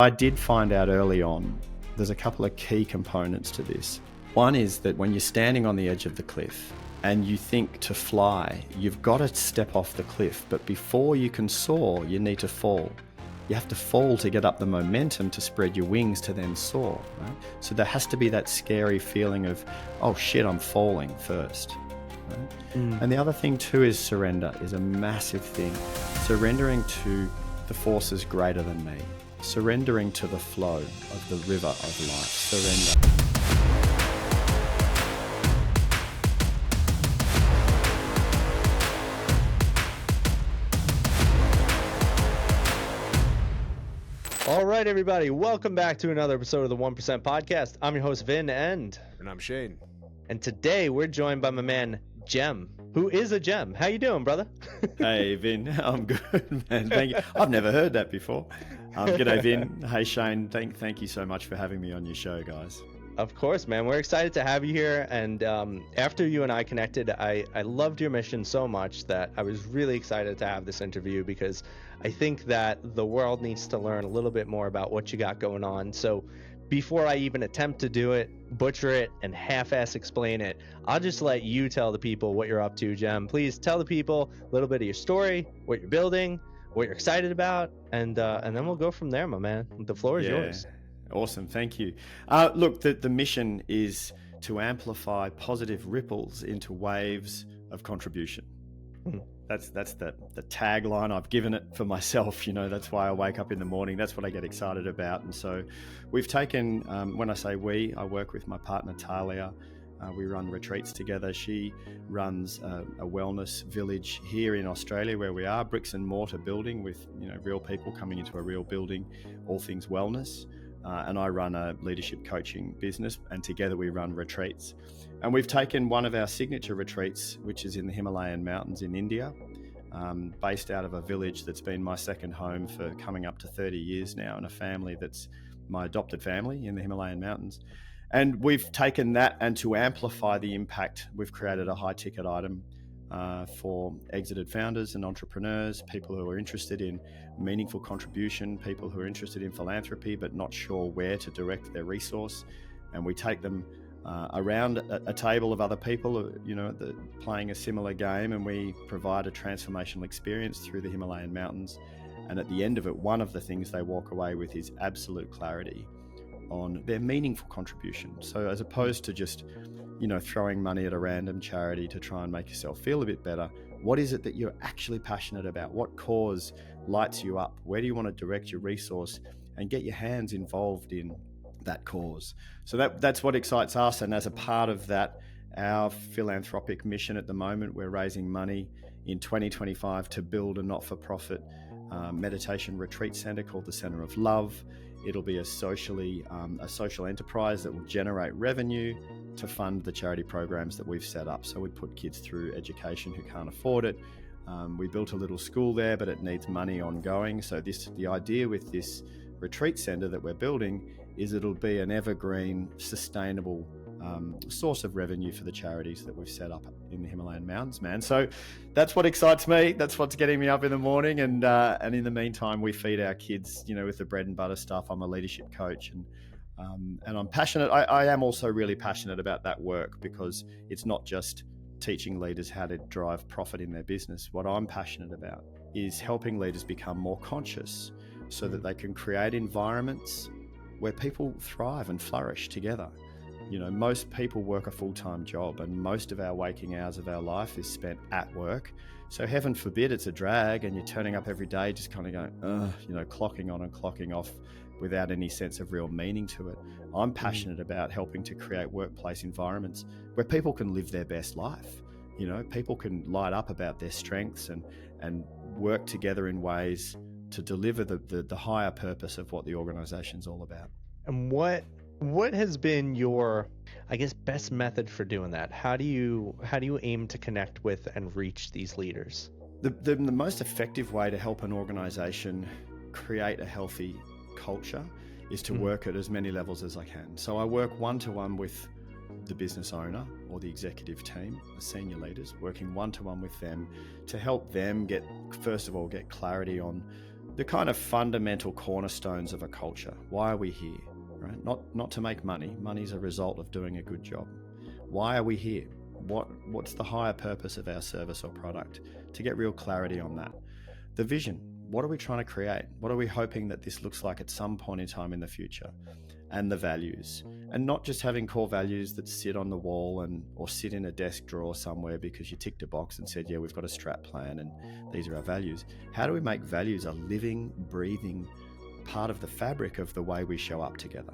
I did find out early on, there's a couple of key components to this. One is that when you're standing on the edge of the cliff and you think to fly, you've got to step off the cliff, but before you can soar, you need to fall. You have to fall to get up the momentum to spread your wings to then soar, right? So there has to be that scary feeling of, oh shit, I'm falling first. Right? And the other thing too is surrender is a massive thing. Surrendering to the forces greater than me. Surrendering to the flow of the river of life. Surrender. All right, everybody. Welcome back to another episode of the 1% Podcast. I'm your host, Vin, and I'm Shane. And today we're joined by my man, Jem, who is a gem. How you doing, brother? Hey, Vin. I'm good, man. Thank you. I've never heard that before. G'day, Vin. Hey, Shane. Thank you so much for having me on your show, guys. Of course, man. We're excited to have you here. And after you and I connected, I loved your mission so much that I was really excited to have this interview because I think that the world needs to learn a little bit more about what you got going on. So before I even attempt to do it, butcher it, and half-ass explain it, I'll just let you tell the people what you're up to, Jem. Please tell the people a little bit of your story, what you're building, what you're excited about, and then we'll go from there, my man. The floor is yours. Awesome. Thank you. Look, the mission is to amplify positive ripples into waves of contribution. That's the tagline I've given it for myself. You know, that's why I wake up in the morning. That's what I get excited about. And so we've taken, when I say we, I work with my partner, Talia. We run retreats together. She runs a wellness village here in Australia where we are, bricks and mortar building with, real people coming into a real building, all things wellness. And I run a leadership coaching business, and together we run retreats. And we've taken one of our signature retreats, which is in the Himalayan mountains in India, based out of a village that's been my second home for coming up to 30 years now, and a family that's my adopted family in the Himalayan mountains. And we've taken that, and to amplify the impact, we've created a high ticket item for exited founders and entrepreneurs, people who are interested in meaningful contribution, people who are interested in philanthropy but not sure where to direct their resource. And we take them around a table of other people, playing a similar game, and we provide a transformational experience through the Himalayan mountains. And at the end of it, one of the things they walk away with is absolute clarity on their meaningful contribution. So as opposed to just throwing money at a random charity to try and make yourself feel a bit better, what is it that you're actually passionate about? What cause lights you up? Where do you want to direct your resource and get your hands involved in that cause? So that's what excites us. And as a part of that, our philanthropic mission at the moment, we're raising money in 2025 to build a not-for-profit meditation retreat center called the Center of Love. It'll be a social enterprise that will generate revenue to fund the charity programs that we've set up. So we put kids through education who can't afford it. We built a little school there, but it needs money ongoing. So the idea with this retreat center that we're building is it'll be an evergreen, sustainable source of revenue for the charities that we've set up in the Himalayan mountains, man. So that's what excites me. That's what's getting me up in the morning. And in the meantime, we feed our kids, with the bread and butter stuff. I'm a leadership coach, and I'm passionate. I am also really passionate about that work because it's not just teaching leaders how to drive profit in their business. What I'm passionate about is helping leaders become more conscious so that they can create environments where people thrive and flourish together. Most people work a full-time job, and most of our waking hours of our life is spent at work. So heaven forbid it's a drag and you're turning up every day just kind of going, clocking on and clocking off without any sense of real meaning to it. I'm passionate about helping to create workplace environments where people can live their best life. People can light up about their strengths and work together in ways to deliver the higher purpose of what the organization's all about. And what has been your, best method for doing that? How do you aim to connect with and reach these leaders? The most effective way to help an organization create a healthy culture is to work at as many levels as I can. So I work one-to-one with the business owner or the executive team, the senior leaders, working one-to-one with them to help them get clarity on the kind of fundamental cornerstones of a culture. Why are we here? Right? Not to make money. Money's a result of doing a good job. Why are we here? What's the higher purpose of our service or product? To get real clarity on that. The vision. What are we trying to create? What are we hoping that this looks like at some point in time in the future? And the values. And not just having core values that sit on the wall or sit in a desk drawer somewhere because you ticked a box and said, yeah, we've got a strat plan and these are our values. How do we make values a living, breathing part of the fabric of the way we show up together?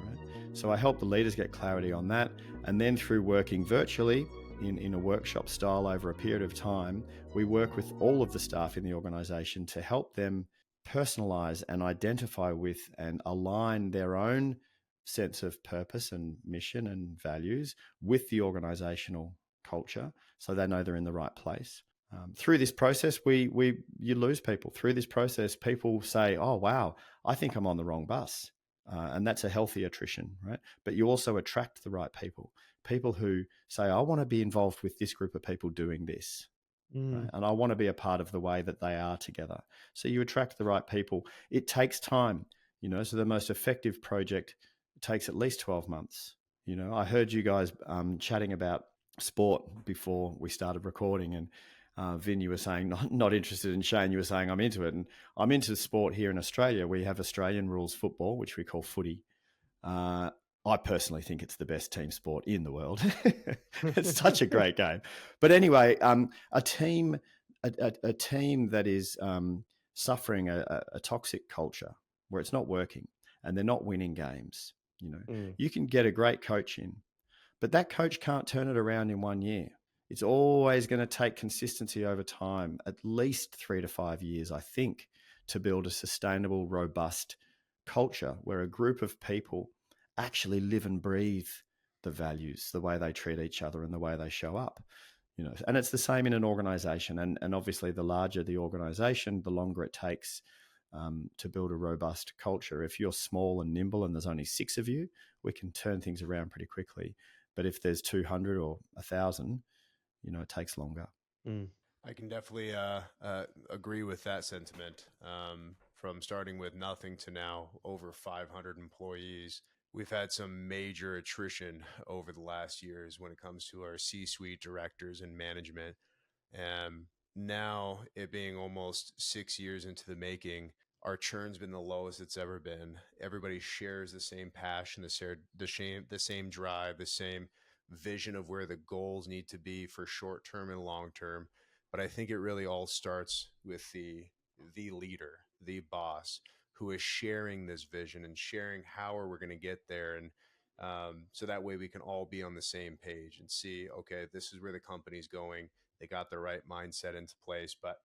Right? So I help the leaders get clarity on that. And then through working virtually in a workshop style over a period of time, we work with all of the staff in the organization to help them personalize and identify with and align their own sense of purpose and mission and values with the organizational culture, so they know they're in the right place. Through this process, you lose people. Through this process, people say, "Oh, wow, I think I'm on the wrong bus," and that's a healthy attrition, right? But you also attract the right people who say, "I want to be involved with this group of people doing this." Right? And I want to be a part of the way that they are together. So you attract the right people. It takes time, so the most effective project takes at least 12 months. I heard you guys chatting about sport before we started recording, and Vin, you were saying not interested, and Shane, you were saying I'm into it. And I'm into sport here in Australia. We have Australian rules football, which we call footy. I personally think it's the best team sport in the world. It's such a great game. But anyway, a team that is suffering a toxic culture where it's not working and they're not winning games, you can get a great coach in, but that coach can't turn it around in 1 year. It's always going to take consistency over time, at least 3 to 5 years, I think, to build a sustainable, robust culture where a group of people actually live and breathe the values, the way they treat each other and the way they show up. And it's the same in an organization. And obviously, the larger the organization, the longer it takes to build a robust culture. If you're small and nimble and there's only 6 of you, we can turn things around pretty quickly. But if there's 200 or 1,000, it takes longer. I can definitely agree with that sentiment. From starting with nothing to now over 500 employees, we've had some major attrition over the last years when it comes to our C-suite directors and management. And now, it being almost 6 years into the making, our churn's been the lowest it's ever been. Everybody shares the same passion, the same drive, the same vision of where the goals need to be for short term and long term. But I think it really all starts with the leader, the boss, who is sharing this vision and sharing how are we going to get there. And so that way we can all be on the same page and see, okay, this is where the company's going. They got the right mindset into place. But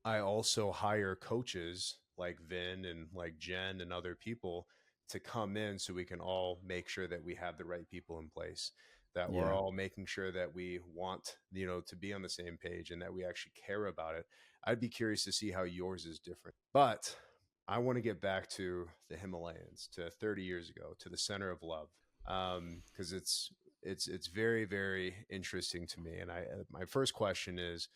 I also hire coaches like Vin and like Jen and other people to come in so we can all make sure that we have the right people in place, that we're all making sure that we want, to be on the same page and that we actually care about it. I'd be curious to see how yours is different. But I want to get back to the Himalayas, to 30 years ago, to the center of love, because it's very, very interesting to me. And my first question is,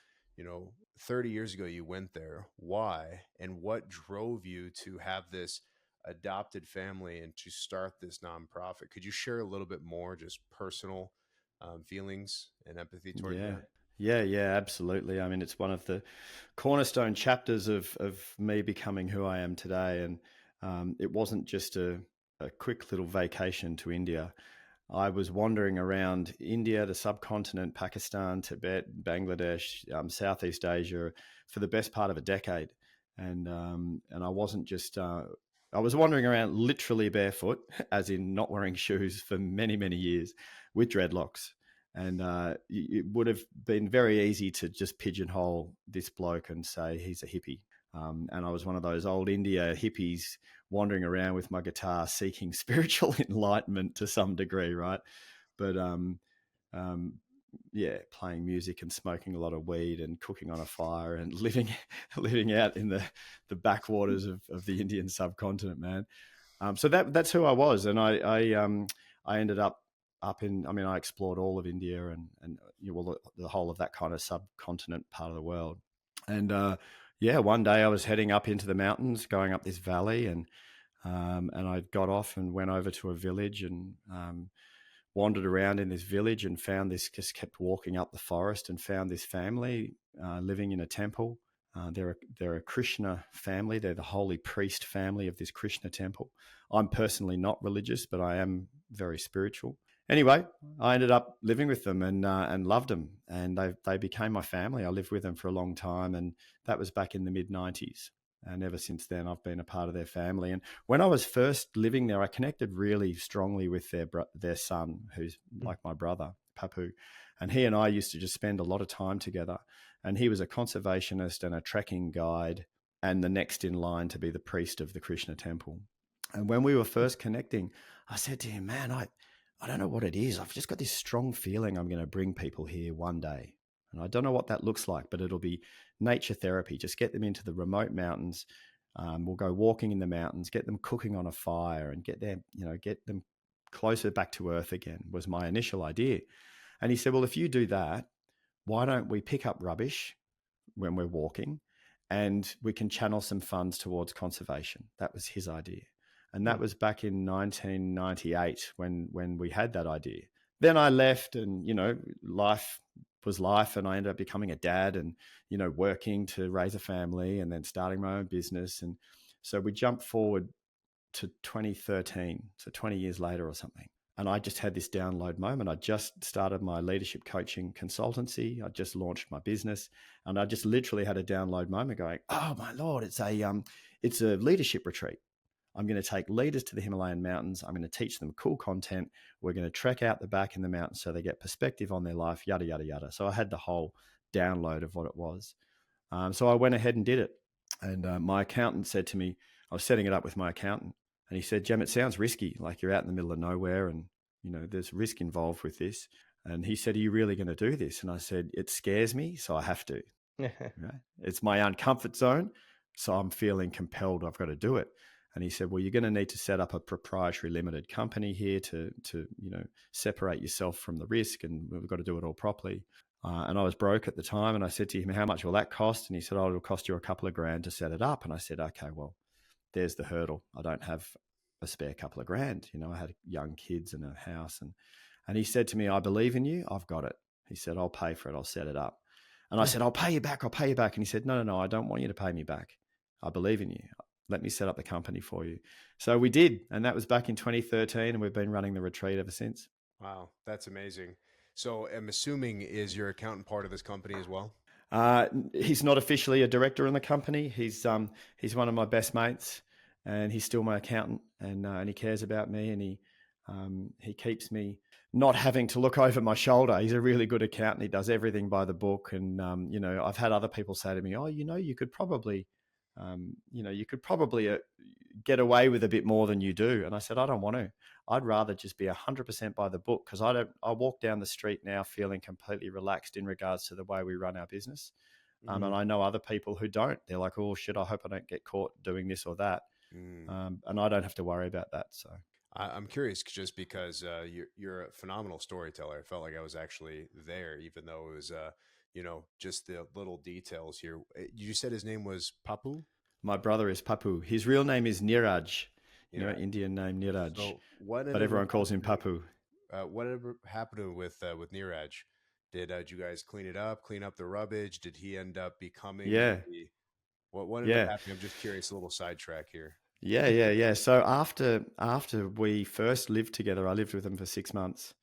30 years ago you went there. Why? And what drove you to have this adopted family and to start this nonprofit? Could you share a little bit more, just personal feelings and empathy toward that? Yeah, absolutely. I mean, it's one of the cornerstone chapters of me becoming who I am today. And it wasn't just a quick little vacation to India. I was wandering around India, the subcontinent, Pakistan, Tibet, Bangladesh, Southeast Asia for the best part of a decade. And I wasn't just, I was wandering around literally barefoot, as in not wearing shoes for many, many years with dreadlocks. And it would have been very easy to just pigeonhole this bloke and say he's a hippie. And I was one of those old India hippies wandering around with my guitar seeking spiritual enlightenment to some degree, right? But playing music and smoking a lot of weed and cooking on a fire and living out in the backwaters of the Indian subcontinent, man. So that's who I was, and I ended up in. I mean, I explored all of India and the whole of that kind of subcontinent part of the world, and Yeah, one day I was heading up into the mountains, going up this valley, and I got off and went over to a village and wandered around in this village and found this. Just kept walking up the forest and found this family living in a temple. They're a Krishna family. They're the holy priest family of this Krishna temple. I'm personally not religious, but I am very spiritual. Anyway, I ended up living with them and loved them, and they became my family. I lived with them for a long time, and that was back in the mid-90s. And ever since then, I've been a part of their family. And when I was first living there, I connected really strongly with their son, who's like my brother, Papu. And he and I used to just spend a lot of time together. And he was a conservationist and a trekking guide, and the next in line to be the priest of the Krishna temple. And when we were first connecting, I said to him, man, I don't know what it is. I've just got this strong feeling I'm going to bring people here one day. And I don't know what that looks like, but it'll be nature therapy. Just get them into the remote mountains. We'll go walking in the mountains, get them cooking on a fire, and get them closer back to earth again, was my initial idea. And he said, well, if you do that, why don't we pick up rubbish when we're walking and we can channel some funds towards conservation? That was his idea. And that was back in 1998 when we had that idea. Then I left, and, life was life, and I ended up becoming a dad and, working to raise a family and then starting my own business. And so we jumped forward to 2013, so 20 years later or something. And I just had this download moment. I just started my leadership coaching consultancy. I just launched my business, and I just literally had a download moment going, oh my Lord, it's a leadership retreat. I'm going to take leaders to the Himalayan mountains. I'm going to teach them cool content. We're going to trek out the back in the mountains so they get perspective on their life, yada, yada, yada. So I had the whole download of what it was. So I went ahead and did it. And my accountant said to me, I was setting it up with my accountant, and he said, Jem, it sounds risky. Like, you're out in the middle of nowhere, and, there's risk involved with this. And he said, are you really going to do this? And I said, it scares me, so I have to. Right? It's my uncomfort zone, so I'm feeling compelled. I've got to do it. And he said, well, you're going to need to set up a proprietary limited company here to separate yourself from the risk, and we've got to do it all properly. And I was broke at the time, and I said to him, how much will that cost? And he said, oh, it'll cost you a couple of grand to set it up. And I said, okay, well, there's the hurdle. I don't have a spare couple of grand. I had young kids and a house. And he said to me, I believe in you. I've got it. He said, I'll pay for it. I'll set it up. And I said, I'll pay you back. I'll pay you back. And he said, no, I don't want you to pay me back. I believe in you. Let me set up the company for you. So we did. And that was back in 2013. And we've been running the retreat ever since. Wow, that's amazing. So I'm assuming, is your accountant part of this company as well? He's not officially a director in the company. He's one of my best mates, and he's still my accountant, and he cares about me, and he keeps me not having to look over my shoulder. He's a really good accountant. He does everything by the book. And, I've had other people say to me, oh, you could probably, get away with a bit more than you do. And I said, I don't want to. I'd rather just be 100% by the book, because I walk down the street now feeling completely relaxed in regards to the way we run our business. And I know other people who don't. They're like, oh shit, I hope I don't get caught doing this or that. And I don't have to worry about that. So I'm curious, just because you're a phenomenal storyteller. I felt like I was actually there, even though it was, just the little details here. You said his name was Papu? My brother is Papu. His real name is Niraj. Indian name Niraj. So but everyone calls him Papu. Whatever happened with Niraj? Did you guys clean up the rubbish? Did he end up becoming? Yeah. What ended up happening? I'm just curious. A little sidetrack here. Yeah. So after we first lived together, I lived with him for 6 months,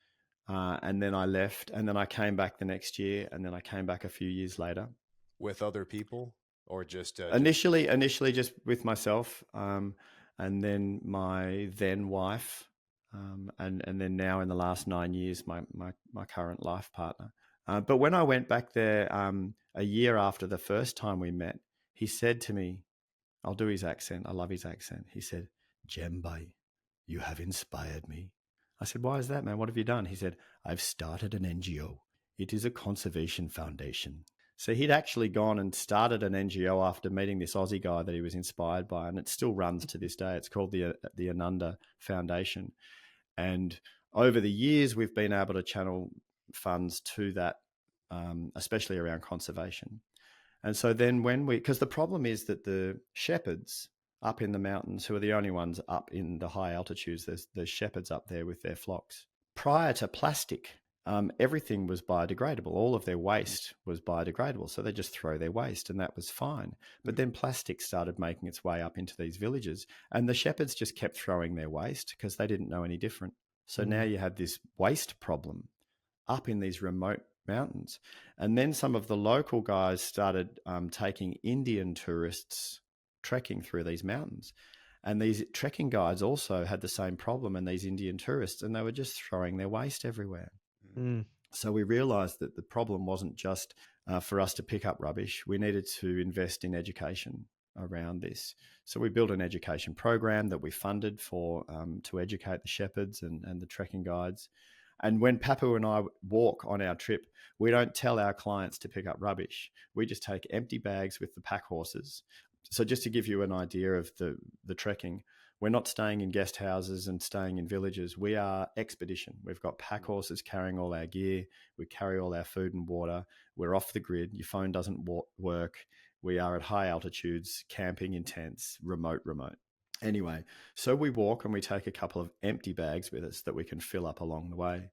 and then I left, and then I came back the next year, and then I came back a few years later. With other people, or just initially just with myself, and then my then wife, and then now in the last 9 years, my current life partner. But when I went back there a year after the first time we met, he said to me, I'll do his accent. I love his accent. He said, Jembai, you have inspired me. I said, why is that, man? What have you done? He said, I've started an NGO. It is a conservation foundation. So he'd actually gone and started an NGO after meeting this Aussie guy that he was inspired by, and it still runs to this day. It's called the Ananda Foundation. And over the years, we've been able to channel funds to that, especially around conservation. And so then because the problem is that the shepherds up in the mountains, who are the only ones up in the high altitudes, there's shepherds up there with their flocks. Prior to plastic, everything was biodegradable. All of their waste was biodegradable. So they just throw their waste and that was fine. But then plastic started making its way up into these villages and the shepherds just kept throwing their waste because they didn't know any different. So now you have this waste problem up in these remote mountains. And then some of the local guys started taking Indian tourists trekking through these mountains. And these trekking guides also had the same problem, and these Indian tourists, and they were just throwing their waste everywhere. So we realized that the problem wasn't just for us to pick up rubbish. We needed to invest in education around this. So we built an education program that we funded for to educate the shepherds and the trekking guides. And when Papu and I walk on our trip, we don't tell our clients to pick up rubbish. We just take empty bags with the pack horses. So just to give you an idea of the trekking, we're not staying in guest houses and staying in villages. We are expedition. We've got pack horses carrying all our gear. We carry all our food and water. We're off the grid. Your phone doesn't work. We are at high altitudes, camping in tents, remote. Anyway, so we walk and we take a couple of empty bags with us that we can fill up along the way.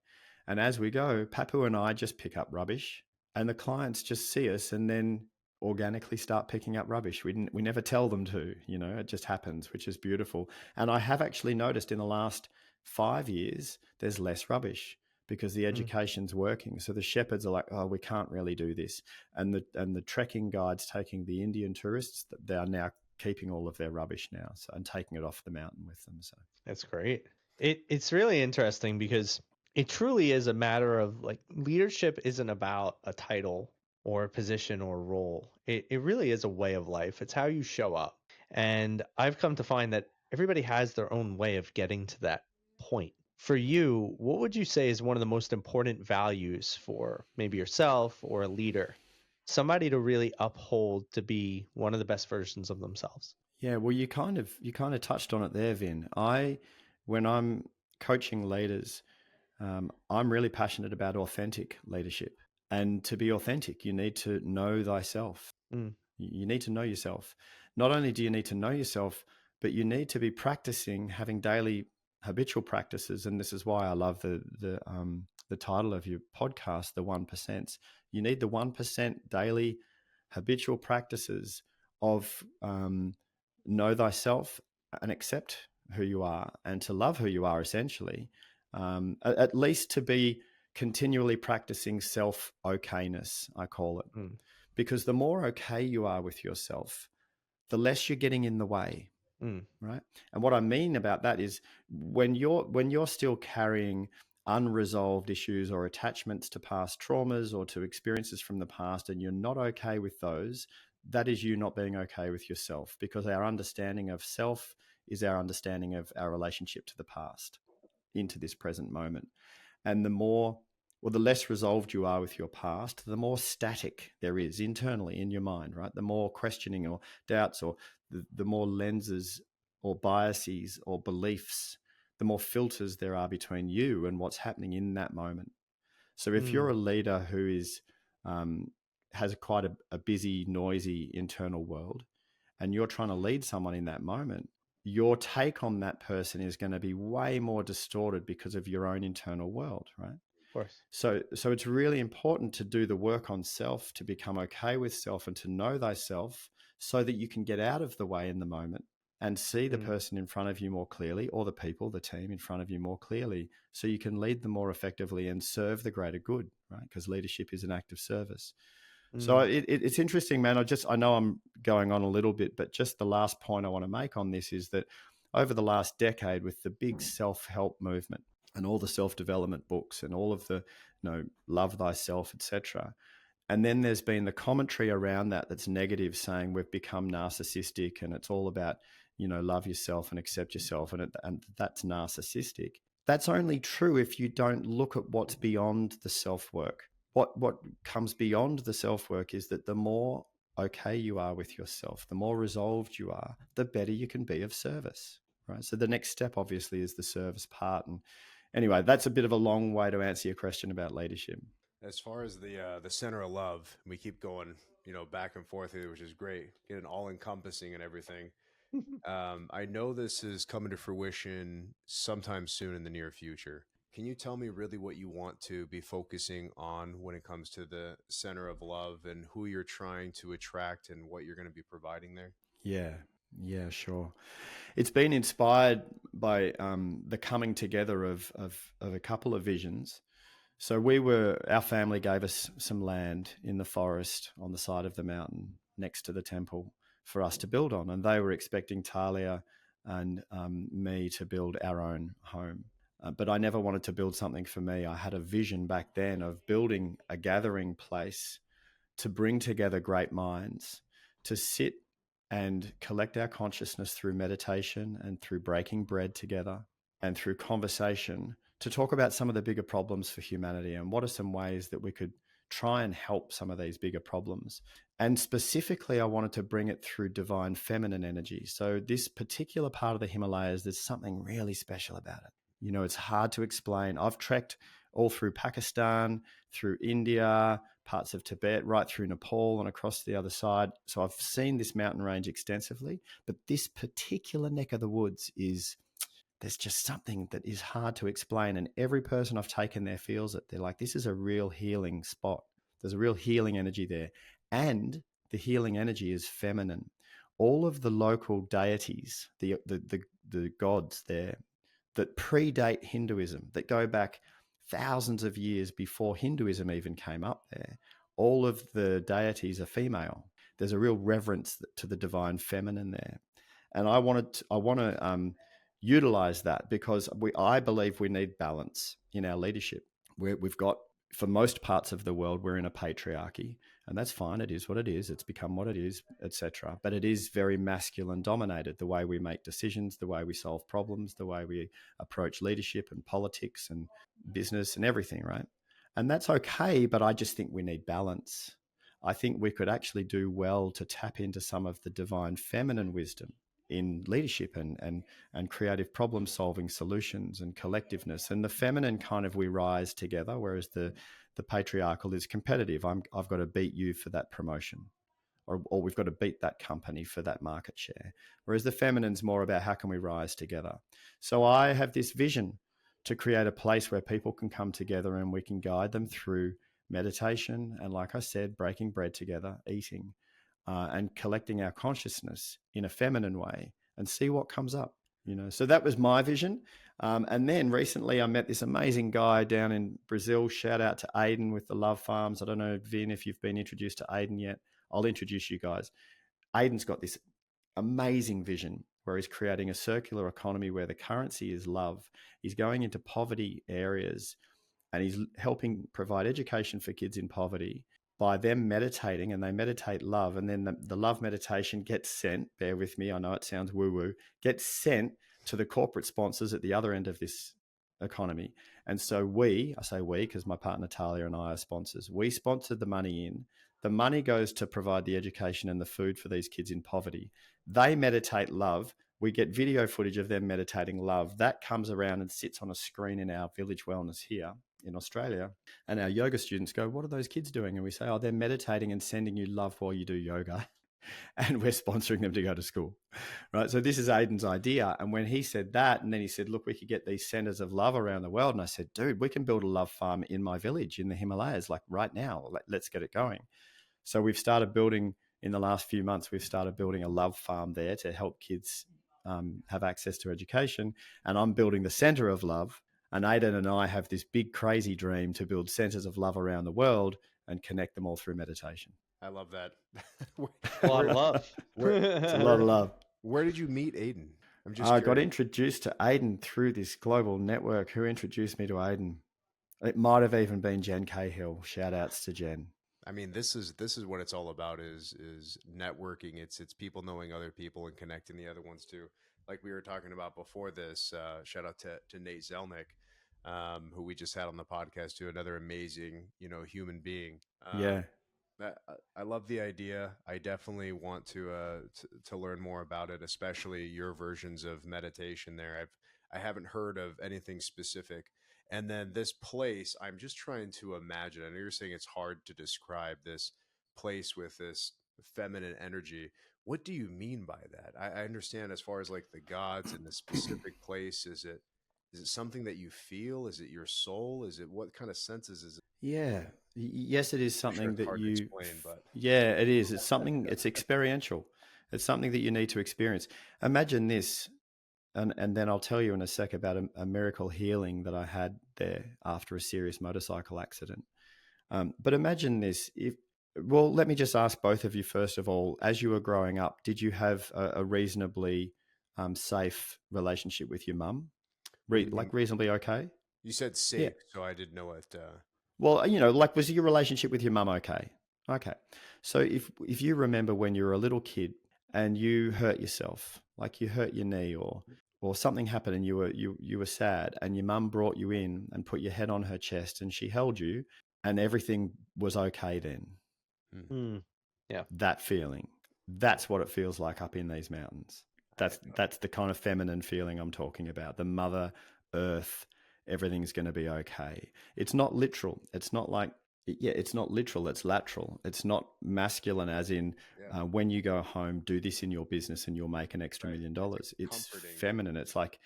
And as we go, Papu and I just pick up rubbish and the clients just see us and then organically start picking up rubbish. We never tell them to, it just happens, which is beautiful. And I have actually noticed in the last 5 years, there's less rubbish because the education's working. So the shepherds are like, oh, we can't really do this. And the trekking guides taking the Indian tourists, they are now keeping all of their rubbish now and taking it off the mountain with them. So that's great. It's really interesting because it truly is a matter of like leadership isn't about a title or a position or a role. It really is a way of life. It's how you show up. And I've come to find that everybody has their own way of getting to that point. For you, what would you say is one of the most important values for maybe yourself or a leader? Somebody to really uphold to be one of the best versions of themselves. Yeah, well, you kind of touched on it there, Vin. When I'm coaching leaders, I'm really passionate about authentic leadership. And to be authentic, you need to know thyself. You need to know yourself. Not only do you need to know yourself, but you need to be practicing having daily habitual practices. And this is why I love the title of your podcast, The 1%. You need the 1% daily habitual practices of know thyself and accept who you are and to love who you are, essentially. At least to be continually practicing self-okayness, I call it. Because the more okay you are with yourself, the less you're getting in the way, right? And what I mean about that is when you're still carrying unresolved issues or attachments to past traumas or to experiences from the past, and you're not okay with those, that is you not being okay with yourself, because our understanding of self is our understanding of our relationship to the past into this present moment. And the less resolved you are with your past, the more static there is internally in your mind, right? The more questioning or doubts or the more lenses or biases or beliefs, the more filters there are between you and what's happening in that moment. So if you're a leader who is has quite a busy, noisy internal world, and you're trying to lead someone in that moment, your take on that person is going to be way more distorted because of your own internal world, right? Of course. So it's really important to do the work on self, to become okay with self and to know thyself so that you can get out of the way in the moment and see the person in front of you more clearly, or the people, the team in front of you more clearly, so you can lead them more effectively and serve the greater good, right? Because leadership is an act of service. So it's interesting, man. I know I'm going on a little bit, but just the last point I want to make on this is that over the last decade, with the big self-help movement and all the self-development books and all of the, love thyself, etc., and then there's been the commentary around that's negative, saying we've become narcissistic and it's all about, love yourself and accept yourself, and that's narcissistic. That's only true if you don't look at what's beyond the self-work. What comes beyond the self-work is that the more okay you are with yourself, the more resolved you are, the better you can be of service, right? So the next step, obviously, is the service part. And anyway, that's a bit of a long way to answer your question about leadership. As far as the center of love, we keep going back and forth here, which is great. Getting all encompassing and everything. I know this is coming to fruition sometime soon in the near future. Can you tell me really what you want to be focusing on when it comes to the center of love and who you're trying to attract and what you're going to be providing there? Yeah, yeah, sure. It's been inspired by the coming together of a couple of visions. So our family gave us some land in the forest on the side of the mountain next to the temple for us to build on. And they were expecting Talia and me to build our own home. But I never wanted to build something for me. I had a vision back then of building a gathering place to bring together great minds, to sit and collect our consciousness through meditation and through breaking bread together and through conversation to talk about some of the bigger problems for humanity and what are some ways that we could try and help some of these bigger problems. And specifically, I wanted to bring it through divine feminine energy. So this particular part of the Himalayas, there's something really special about it. It's hard to explain. I've trekked all through Pakistan, through India, parts of Tibet, right through Nepal and across the other side. So I've seen this mountain range extensively, but this particular neck of the woods there's just something that is hard to explain. And every person I've taken there feels it. They're like, this is a real healing spot. There's a real healing energy there. And the healing energy is feminine. All of the local deities, the gods there that predate Hinduism, that go back thousands of years before Hinduism even came up there, all of the deities are female. There's a real reverence to the divine feminine there. And I want to utilize that because I believe we need balance in our leadership. We've got, for most parts of the world, we're in a patriarchy, and that's fine. It is what it is. It's become what it is, etc. But it is very masculine dominated, the way we make decisions, the way we solve problems, the way we approach leadership and politics and business and everything, right? And that's okay, but I just think we need balance. I think we could actually do well to tap into some of the divine feminine wisdom in leadership and creative problem solving solutions and collectiveness. And the feminine kind of, we rise together, whereas the patriarchal is competitive. I've got to beat you for that promotion, or we've got to beat that company for that market share. Whereas the feminine's more about how can we rise together. So I have this vision to create a place where people can come together and we can guide them through meditation and, like I said, breaking bread together, eating, and collecting our consciousness in a feminine way and see what comes up. So that was my vision. And then recently I met this amazing guy down in Brazil. Shout out to Aiden with the Love Farms. I don't know, Vin, if you've been introduced to Aiden yet. I'll introduce you guys. Aiden's got this amazing vision where he's creating a circular economy where the currency is love. He's going into poverty areas and he's helping provide education for kids in poverty by them meditating, and they meditate love. And then the love meditation gets sent, bear with me, I know it sounds woo-woo, gets sent to the corporate sponsors at the other end of this economy. And so I say we because my partner Talia and I are sponsors. We sponsored the money in. The money goes to provide the education and the food for these kids in poverty. They meditate love. We get video footage of them meditating love. That comes around and sits on a screen in our village wellness here in Australia. And our yoga students go, what are those kids doing? And we say, oh, they're meditating and sending you love while you do yoga. And we're sponsoring them to go to school, right? So this is Aiden's idea. And when he said that, and then he said, look, we could get these centers of love around the world. And I said, dude, we can build a love farm in my village in the Himalayas, like right now. Let's get it going. So we've started building, in the last few months, we've started building a love farm there to help kids have access to education. And I'm building the center of love. And Aiden and I have this big, crazy dream to build centers of love around the world and connect them all through meditation. I love that. A lot of love. It's a lot of love. Where did you meet Aiden? I'm just I curious. got introduced to Aiden through this global network. Who introduced me to Aiden? It might have even been Jen Cahill. Shout outs to Jen. I mean, this is what it's all about is networking. It's people knowing other people and connecting the other ones too. Like we were talking about before this, shout out to Nate Zelnick, who we just had on the podcast too. Another amazing, human being. Yeah. I love the idea. I definitely want to learn more about it, especially your versions of meditation there. I haven't heard of anything specific. And then this place, I'm just trying to imagine. I know you're saying it's hard to describe this place with this feminine energy. What do you mean by that? I understand as far as like the gods in the specific place. Is it something that you feel? Is it your soul? Is it what kind of senses is it? Yeah. Yes, it is I'm sure something it's that hard to you, explain, but yeah, it is. It's something, it's experiential. It's something that you need to experience. Imagine this, and then I'll tell you in a sec about a miracle healing that I had there after a serious motorcycle accident. But imagine this, if, well, let me just ask both of you, first of all, as you were growing up, did you have a reasonably safe relationship with your mum? what do you mean? Like reasonably okay? You said Yeah. safe, so I didn't know what. Well, like, was your relationship with your mum okay? Okay. So if you remember when you were a little kid and you hurt yourself, like you hurt your knee, or something happened and you were sad, and your mum brought you in and put your head on her chest and she held you and everything was okay then. Hmm, Mm, yeah. That feeling, that's what it feels like up in these mountains. I That's the kind of feminine feeling I'm talking about. The mother earth, everything's going to be okay. It's not literal. It's not like, yeah, it's not literal. It's lateral. It's not masculine as in yeah, when you go home, do this in your business and you'll make an extra right. $1 million. It's a It's comforting. feminine. It's like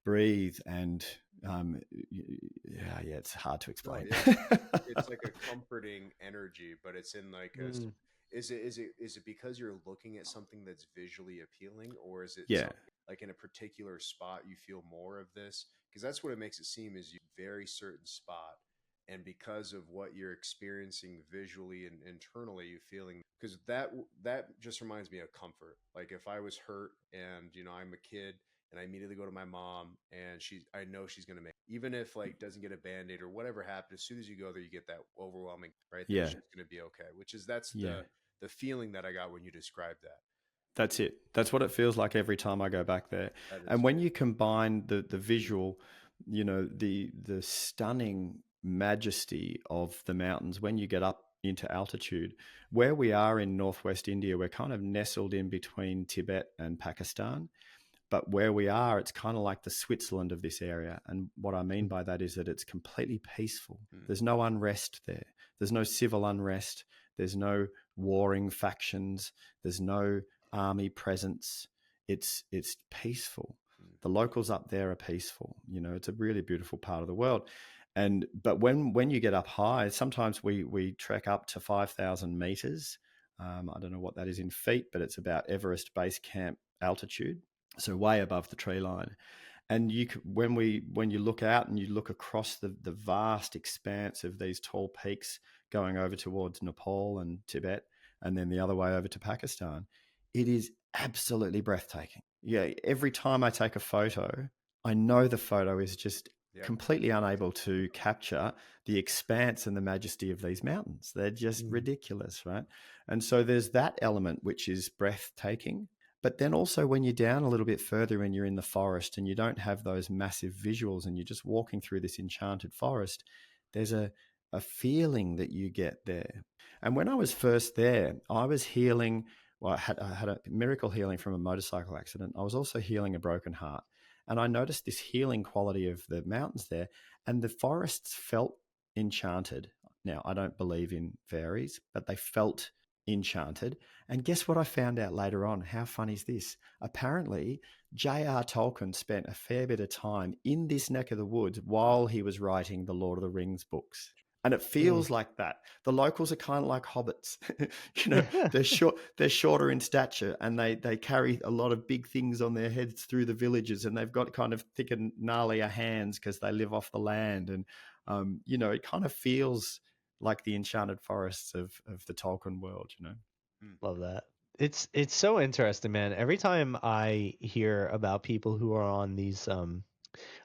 breathe and yeah, it's hard to No, explain. yeah, it's like a comforting energy, but it's in like a. Mm, Is it because you're looking at something that's visually appealing, or is it Yeah, something like in a particular spot you feel more of this? Because that's what it makes it seem is you very certain spot, and because of what you're experiencing visually and internally, you feeling because that just reminds me of comfort. Like if I was hurt and I'm a kid and I immediately go to my mom and I know she's gonna make even if like doesn't get a band-aid or whatever happened, as soon as you go there you get that overwhelming right that yeah, she's gonna be okay, which is that's yeah. the feeling that I got when you described that. That's it. That's what it feels like every time I go back there. That And is when you combine the visual, the stunning majesty of the mountains when you get up into altitude, where we are in northwest India, we're kind of nestled in between Tibet and Pakistan. But where we are, it's kind of like the Switzerland of this area. And what I mean mm, by that is that it's completely peaceful. mm, There's no unrest there. There's no civil unrest. There's no warring factions. There's no army presence. It's peaceful. mm, The locals up there are peaceful. It's a really beautiful part of the world. But when you get up high, sometimes we trek up to 5,000 meters. I don't know what that is in feet, but it's about Everest base camp altitude, so way above the tree line. And when you look out and you look across the vast expanse of these tall peaks going over towards Nepal and Tibet, and then the other way over to Pakistan, it is absolutely breathtaking. Yeah, every time I take a photo, I know the photo is just yep. completely unable to capture the expanse and the majesty of these mountains. They're just mm, ridiculous, right? And so there's that element which is breathtaking. But then also when you're down a little bit further and you're in the forest and you don't have those massive visuals and you're just walking through this enchanted forest, there's a feeling that you get there. And when I was first there, I was healing. Well, I had a miracle healing from a motorcycle accident. I was also healing a broken heart. And I noticed this healing quality of the mountains there, and the forests felt enchanted. Now, I don't believe in fairies, but they felt enchanted. And guess what I found out later on? How fun is this? Apparently, J.R. Tolkien spent a fair bit of time in this neck of the woods while he was writing the Lord of the Rings books. And it mm. feels like that. The locals are kind of like hobbits. They're shorter in stature, and they carry a lot of big things on their heads through the villages, and they've got kind of thicker, gnarlier hands because they live off the land. And it kind of feels like the enchanted forests of the Tolkien world. Mm, Love that. It's so interesting, man. Every time I hear about people who are on these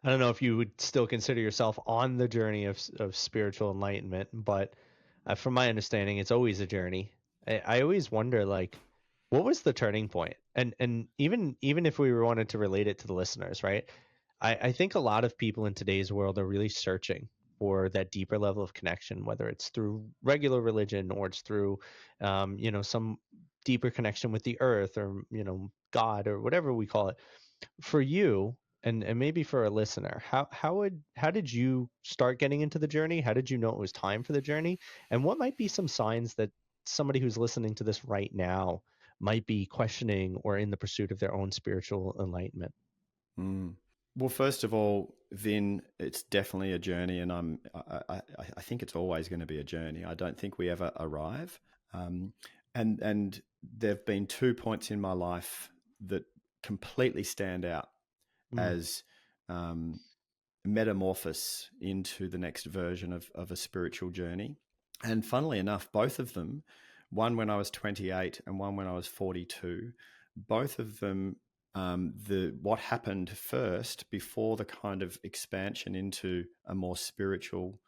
I don't know if you would still consider yourself on the journey of spiritual enlightenment, but from my understanding, it's always a journey. I always wonder, like, what was the turning point? And even if we wanted to relate it to the listeners, right? I think a lot of people in today's world are really searching for that deeper level of connection, whether it's through regular religion or it's through, some deeper connection with the earth or God or whatever we call it. For you, and maybe for a listener, how did you start getting into the journey? How did you know it was time for the journey? And what might be some signs that somebody who's listening to this right now might be questioning or in the pursuit of their own spiritual enlightenment? Mm. Well, first of all, Vin, it's definitely a journey, and I think it's always going to be a journey. I don't think we ever arrive. Um, and there've been 2 points in my life that completely stand out as metamorphosis into the next version of a spiritual journey. And funnily enough, both of them, one when I was 28 and one when I was 42, both of them, what happened first before the kind of expansion into a more spiritual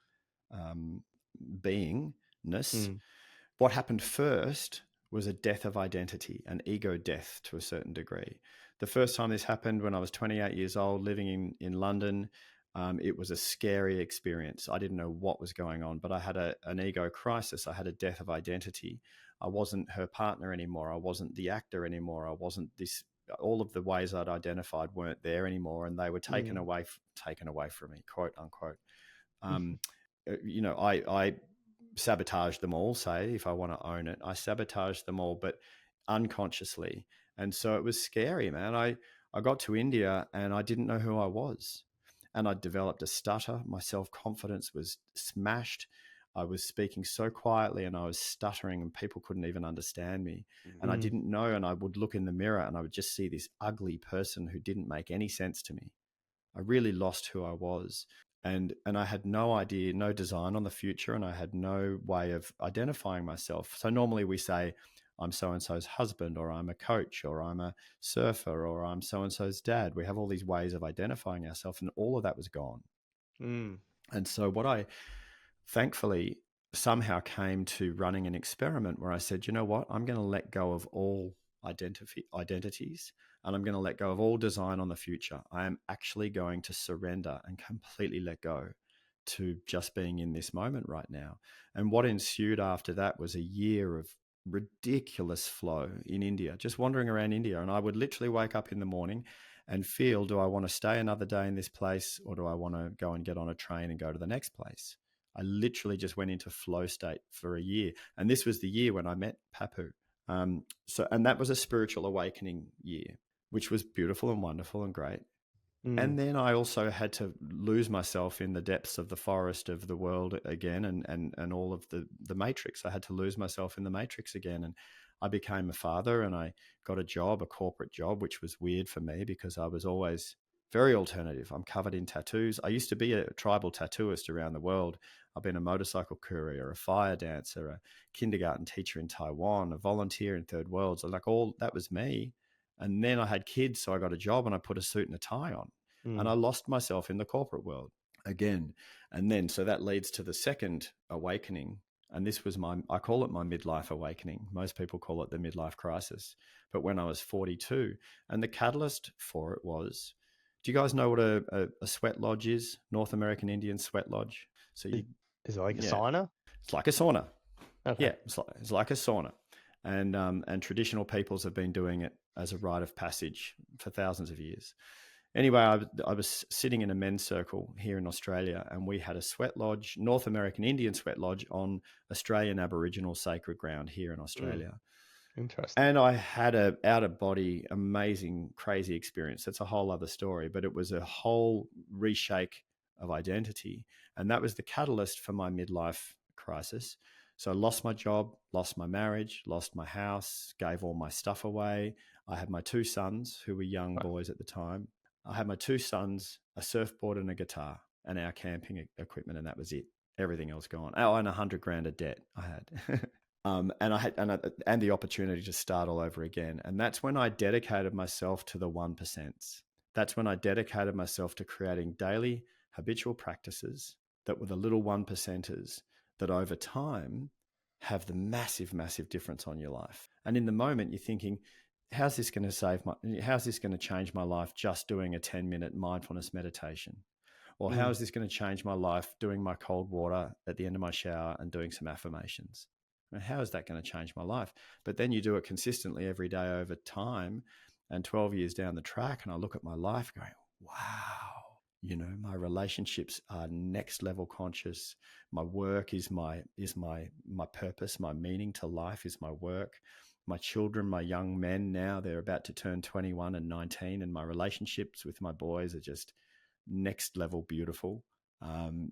beingness, what happened first was a death of identity, an ego death to a certain degree. The first time this happened when I was 28 years old, living in London, it was a scary experience. I didn't know what was going on, but I had an ego crisis. I had a death of identity. I wasn't her partner anymore. I wasn't the actor anymore. I wasn't this. All of the ways I'd identified weren't there anymore, and they were taken away from me, quote unquote. I sabotage them all, say, if I want to own it. I sabotage them all, but unconsciously. And so it was scary, man. I got to India and I didn't know who I was. And I developed a stutter. My self-confidence was smashed. I was speaking so quietly and I was stuttering and people couldn't even understand me. And I didn't know, and I would look in the mirror and I would just see this ugly person who didn't make any sense to me. I really lost who I was. And I had no idea, no design on the future, and I had no way of identifying myself. So normally we say, I'm so-and-so's husband, or I'm a coach, or I'm a surfer, or I'm so-and-so's dad. We have all these ways of identifying ourselves, and all of that was gone. And so what I thankfully somehow came to running an experiment where I said, you know what, I'm going to let go of all identities, and I'm going to let go of all design on the future. I am actually going to surrender and completely let go to just being in this moment right now. And what ensued after that was a year of ridiculous flow in India, just wandering around India. And I would literally wake up in the morning and feel, do I want to stay another day in this place, or do I want to go and get on a train and go to the next place? I literally just went into flow state for a year. And this was the year when I met Papu. And that was a spiritual awakening year, which was beautiful and wonderful and great. And then I also had to lose myself in the depths of the forest of the world again, and all of the matrix. I had to lose myself in the matrix again. And I became a father, and I got a job, a corporate job, which was weird for me because I was always very alternative. I'm covered in tattoos. I used to be a tribal tattooist around the world. I've been a motorcycle courier, a fire dancer, a kindergarten teacher in Taiwan, a volunteer in third worlds. Like, all that was me. And then I had kids, so I got a job and I put a suit and a tie on. And I lost myself in the corporate world again. And then, so that leads to the second awakening. And this was I call it my midlife awakening. Most people call it the midlife crisis. But when I was 42, and the catalyst for it was, do you guys know what a sweat lodge is? North American Indian sweat lodge. So is it like a sauna? It's like a sauna. Okay. Yeah, it's like a sauna. And traditional peoples have been doing it as a rite of passage for thousands of years. Anyway, I was sitting in a men's circle here in Australia, and we had a sweat lodge, North American Indian sweat lodge, on Australian Aboriginal sacred ground here in Australia. Interesting. And I had a out-of-body, amazing, crazy experience. That's a whole other story, but it was a whole reshake of identity. And that was the catalyst for my midlife crisis. So I lost my job, lost my marriage, lost my house, gave all my stuff away. I had my 2 sons who were young boys at the time. I had my 2 sons, a surfboard and a guitar, and our camping equipment, and that was it. Everything else gone. Oh, and $100,000 of debt I had. And the opportunity to start all over again. And that's when I dedicated myself to the 1%. That's when I dedicated myself to creating daily habitual practices that were the little 1%ers that over time have the massive, massive difference on your life. And in the moment, you're thinking, how's this going to change my life just doing a 10-minute mindfulness meditation? Or how is this going to change my life doing my cold water at the end of my shower and doing some affirmations? And how is that going to change my life? But then you do it consistently every day over time, and 12 years down the track, and I look at my life going, wow, You know, my relationships are next level conscious. My work is my purpose. My meaning to life is my work. My children, my young men now, they're about to turn 21 and 19, and my relationships with my boys are just next level beautiful.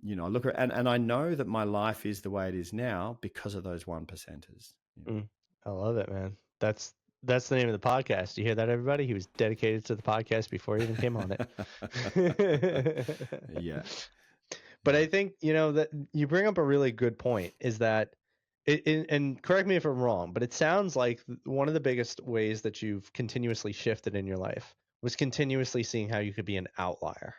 You know, I look at and I know that my life is the way it is now because of those one percenters. You know? I love it, man. That's the name of the podcast. You hear that, everybody? He was dedicated to the podcast before he even came on it. Yeah. But I think, that you bring up a really good point, is that and correct me if I'm wrong, but it sounds like one of the biggest ways that you've continuously shifted in your life was continuously seeing how you could be an outlier.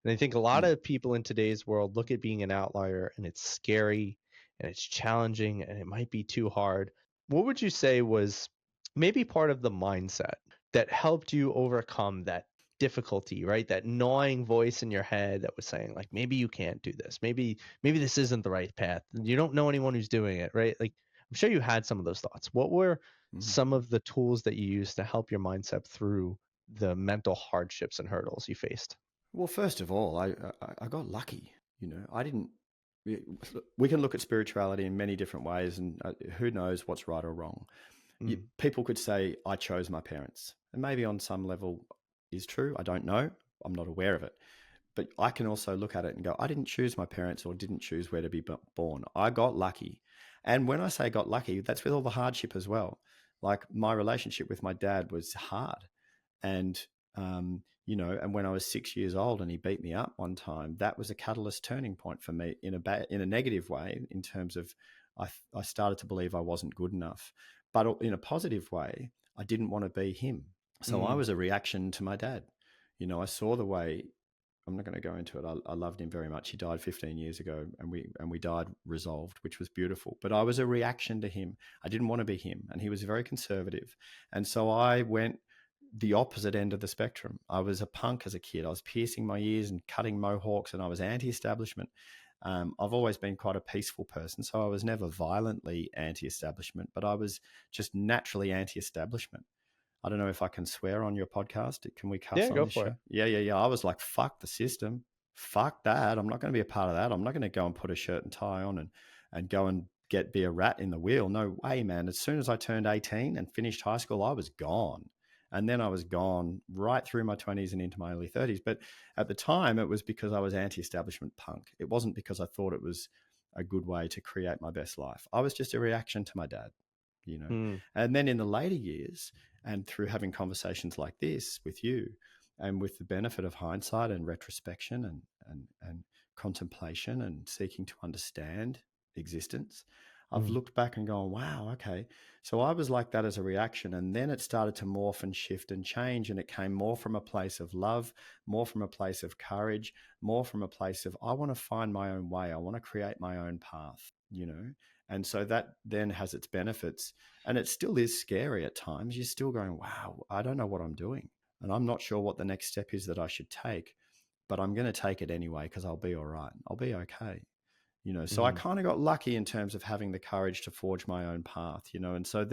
And I think a lot of people in today's world look at being an outlier and it's scary and it's challenging and it might be too hard. What would you say was maybe part of the mindset that helped you overcome that difficulty, right? That gnawing voice in your head that was saying, like, maybe you can't do this. Maybe this isn't the right path. You don't know anyone who's doing it, right? Like, I'm sure you had some of those thoughts. What were some of the tools that you used to help your mindset through the mental hardships and hurdles you faced? Well, first of all, I got lucky. You know, I didn't. We can look at spirituality in many different ways, and who knows what's right or wrong. People could say I chose my parents, and maybe on some level is true. I don't know. I'm not aware of it. But I can also look at it and go, I didn't choose my parents or didn't choose where to be born. I got lucky. And when I say got lucky, that's with all the hardship as well. Like my relationship with my dad was hard. And, you know, and when I was 6 years old and he beat me up one time, that was a catalyst turning point for me in a negative way, in terms of I started to believe I wasn't good enough. But in a positive way, I didn't want to be him. So I was a reaction to my dad. You know, I saw the way. I'm not going to go into it. I loved him very much. He died 15 years ago, and we died resolved, which was beautiful. But I was a reaction to him. I didn't want to be him, and he was very conservative. And so I went the opposite end of the spectrum. I was a punk as a kid. I was piercing my ears and cutting mohawks, and I was anti-establishment. I've always been quite a peaceful person, so I was never violently anti-establishment, but I was just naturally anti-establishment. I don't know if I can swear on your podcast. Can we cuss on this show? Yeah. I was like, fuck the system. Fuck that. I'm not going to be a part of that. I'm not going to go and put a shirt and tie on and go and be a rat in the wheel. No way, man. As soon as I turned 18 and finished high school, I was gone. And then I was gone right through my 20s and into my early 30s. But at the time, it was because I was anti-establishment punk. It wasn't because I thought it was a good way to create my best life. I was just a reaction to my dad, you know. And then in the later years, and through having conversations like this with you, and with the benefit of hindsight and retrospection and contemplation and seeking to understand existence, I've looked back and gone, wow, okay. So I was like that as a reaction. And then it started to morph and shift and change. And it came more from a place of love, more from a place of courage, more from a place of, I want to find my own way. I want to create my own path, you know? And so that then has its benefits. And it still is scary at times. You're still going, wow, I don't know what I'm doing. And I'm not sure what the next step is that I should take, but I'm going to take it anyway because I'll be all right. I'll be okay. You know, so I kind of got lucky in terms of having the courage to forge my own path, you know, and so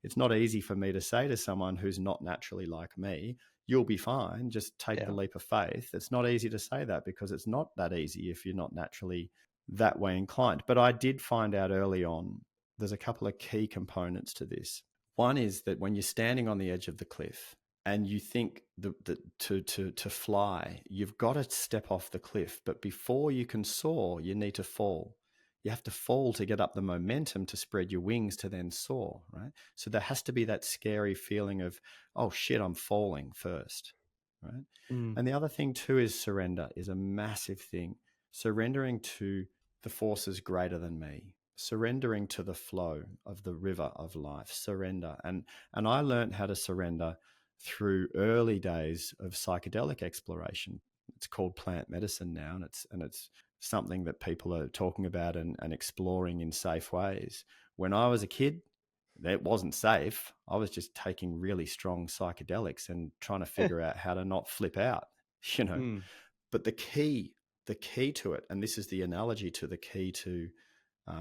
it's not easy for me to say to someone who's not naturally like me, you'll be fine, just take the leap of faith. It's not easy to say that because it's not that easy if you're not naturally that way inclined. But I did find out early on, there's a couple of key components to this. One is that when you're standing on the edge of the cliff and you think that to fly, you've got to step off the cliff. But before you can soar, you need to fall. You have to fall to get up the momentum to spread your wings to then soar, right? So there has to be that scary feeling of, oh shit, I'm falling first, right? And the other thing too is surrender is a massive thing. Surrendering to the forces greater than me, surrendering to the flow of the river of life, surrender. And I learned how to surrender through early days of psychedelic exploration. It's called plant medicine now, and it's something that people are talking about and exploring in safe ways. When I was a kid, it wasn't safe. I was just taking really strong psychedelics and trying to figure out how to not flip out, you know. But the key to it, and this is the analogy to the key to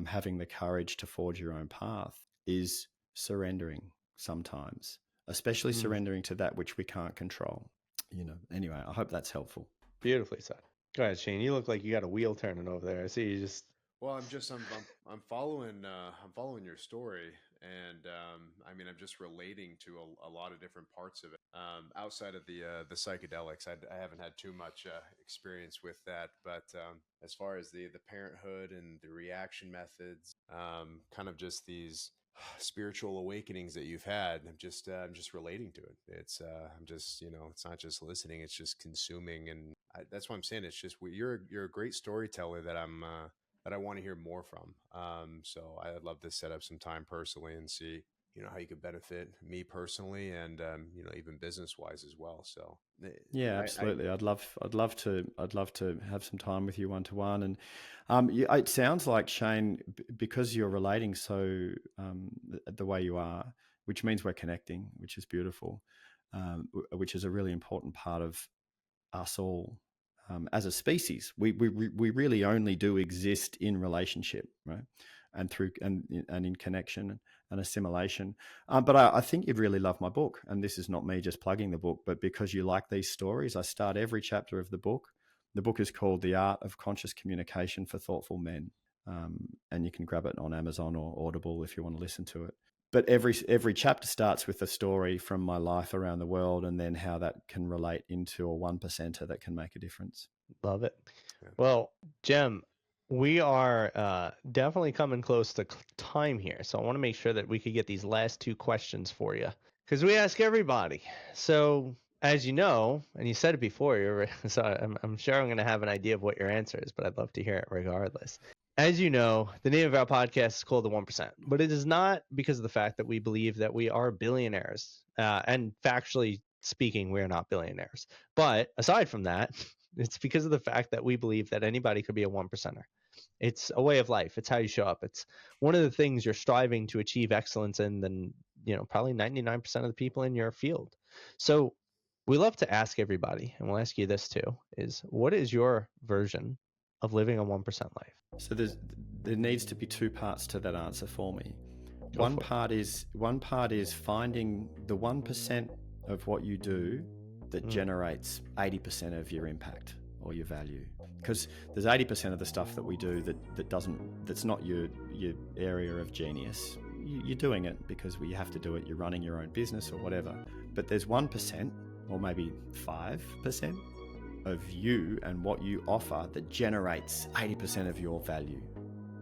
having the courage to forge your own path, is surrendering sometimes, especially surrendering to that which we can't control. You know, anyway, I hope that's helpful. Beautifully said. Go ahead, Shane. You look like you got a wheel turning over there. I see you just. Well, I'm following your story, and I mean I'm just relating to a lot of different parts of it. Outside of the psychedelics, I haven't had too much experience with that, but as far as the parenthood and the reaction methods, kind of just these spiritual awakenings that you've had, I'm just relating to it. It's I'm just it's not just listening, it's just consuming, and that's what I'm saying. It's just you're a great storyteller that I want to hear more from. So I'd love to set up some time personally and see, how you could benefit me personally and, even business wise as well. So Yeah, absolutely. I'd love to have some time with you one to one. And it sounds like, Shane, because you're relating so the way you are, which means we're connecting, which is beautiful, which is a really important part of us all. As a species, we really only do exist in relationship, right? And through and in connection and assimilation. But I think you'd really love my book. And this is not me just plugging the book, but because you like these stories, I start every chapter of the book. The book is called The Art of Conscious Communication for Thoughtful Men. And you can grab it on Amazon or Audible if you want to listen to it. But every chapter starts with a story from my life around the world, and then how that can relate into a 1%er that can make a difference. Love it. Well, Jem, we are definitely coming close to time here, so I want to make sure that we could get these last two questions for you, because we ask everybody. So, as you know, and you said it before, so I'm sure I'm going to have an idea of what your answer is, but I'd love to hear it regardless. As you know, the name of our podcast is called The 1%, but it is not because of the fact that we believe that we are billionaires. And factually speaking, we are not billionaires. But aside from that, it's because of the fact that we believe that anybody could be a 1%er. It's a way of life. It's how you show up. It's one of the things you're striving to achieve excellence in than, probably 99% of the people in your field. So we love to ask everybody, and we'll ask you this too, is what is your version of living a 1% life? So there needs to be two parts to that answer for me. One part is finding the 1% of what you do that generates 80% of your impact or your value. Because there's 80% of the stuff that we do that's not your area of genius. You're doing it because you have to do it. You're running your own business or whatever. But there's 1% or maybe 5% of you and what you offer that generates 80% of your value,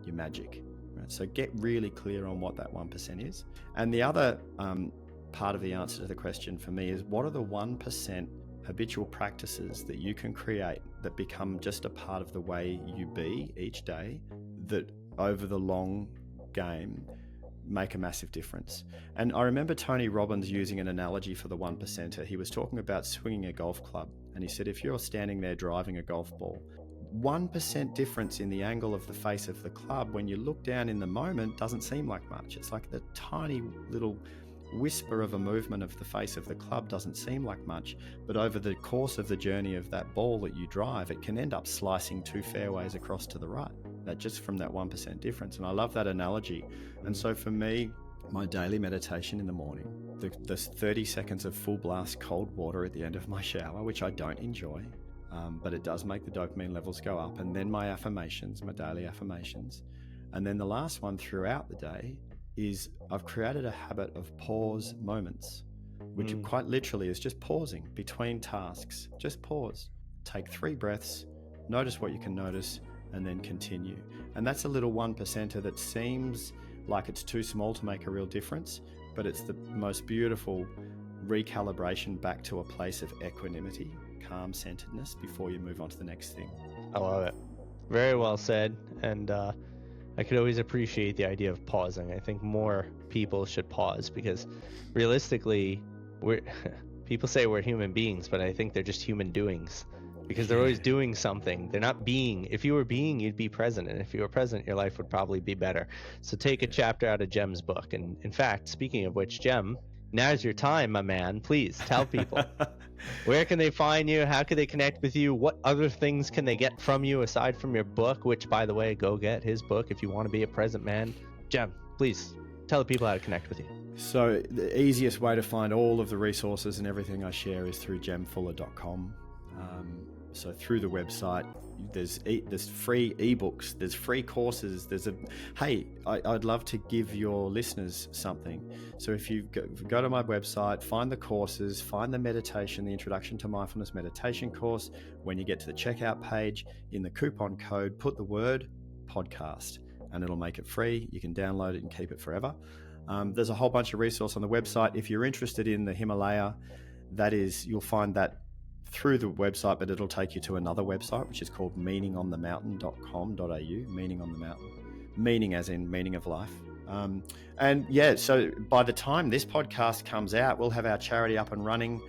your magic. Right? So get really clear on what that 1% is. And the other part of the answer to the question for me is, what are the 1% habitual practices that you can create that become just a part of the way you be each day, that over the long game make a massive difference? And I remember Tony Robbins using an analogy for the 1%er. He was talking about swinging a golf club, and he said, if you're standing there driving a golf ball, 1% difference in the angle of the face of the club when you look down in the moment doesn't seem like much. It's like the tiny little whisper of a movement of the face of the club doesn't seem like much, but over the course of the journey of that ball that you drive, it can end up slicing 2 fairways across to the right, that just from that 1% difference. And I love that analogy. And so for me, my daily meditation in the morning, the 30 seconds of full blast cold water at the end of my shower, which I don't enjoy, but it does make the dopamine levels go up, and then my affirmations, my daily affirmations. And then the last one throughout the day is I've created a habit of pause moments, which quite literally is just pausing between tasks. Just pause, take 3 breaths, notice what you can notice, and then continue. And that's a little 1%er that seems like it's too small to make a real difference, but it's the most beautiful recalibration back to a place of equanimity, calm centeredness before you move on to the next thing. I love it. Very well said. And I could always appreciate the idea of pausing. I think more people should pause, because realistically, people say we're human beings, but I think they're just human doings, because they're always doing something. They're not being. If you were being, you'd be present. And if you were present, your life would probably be better. So take a chapter out of Jem's book. And in fact, speaking of which, Jem, now's your time, my man. Please tell people. Where can they find you? How can they connect with you? What other things can they get from you aside from your book, which, by the way, go get his book if you want to be a present man. Jem, please tell the people how to connect with you. So the easiest way to find all of the resources and everything I share is through jemfuller.com. So through the website, there's free ebooks, there's free courses, I'd love to give your listeners something. So if you go to my website, find the courses, find the meditation, the Introduction to Mindfulness meditation course. When you get to the checkout page, in the coupon code, put the word podcast and it'll make it free. You can download it and keep it forever. There's a whole bunch of resource on the website. If you're interested in the Himalaya, you'll find that through the website, but it'll take you to another website, which is called meaningonthemountain.com.au, meaning on the mountain, meaning as in meaning of life. So by the time this podcast comes out, we'll have our charity up and running.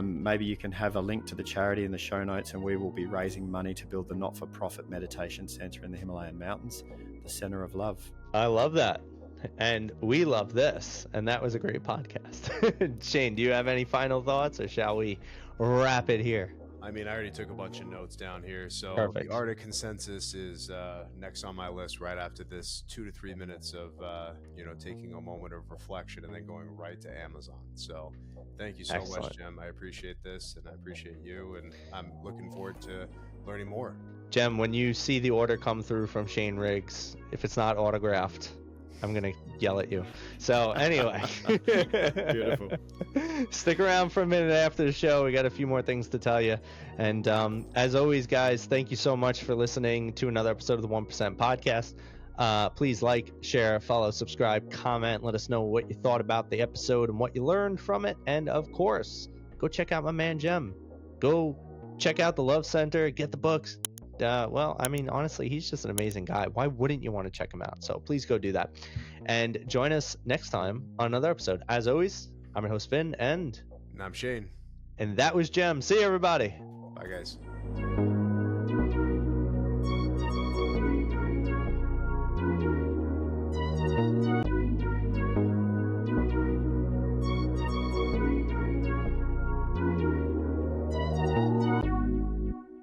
Maybe you can have a link to the charity in the show notes, and we will be raising money to build the not-for-profit meditation center in the Himalayan mountains, the center of love. I love that. And we love this. And that was a great podcast. Shane, do you have any final thoughts, or shall we wrap it here? I mean, I already took a bunch of notes down here. So Perfect. The Arctic Consensus is next on my list right after this 2 to 3 minutes of, taking a moment of reflection and then going right to Amazon. So thank you so much, Jem. I appreciate this, and I appreciate you. And I'm looking forward to learning more. Jem, when you see the order come through from Shane Riggs, if it's not autographed, I'm going to yell at you. So anyway. Beautiful. Stick around for a minute after the show. We got a few more things to tell you. And as always, guys, thank you so much for listening to another episode of the 1% Podcast. Please like, share, follow, subscribe, comment. Let us know what you thought about the episode and what you learned from it. And of course, go check out my man, Jem. Go check out the Love Center, get the books. Honestly, he's just an amazing guy. Why wouldn't you want to check him out? So please go do that. And join us next time on another episode. As always, I'm your host, Finn, and I'm Shane. And that was Jem. See you, everybody. Bye, guys.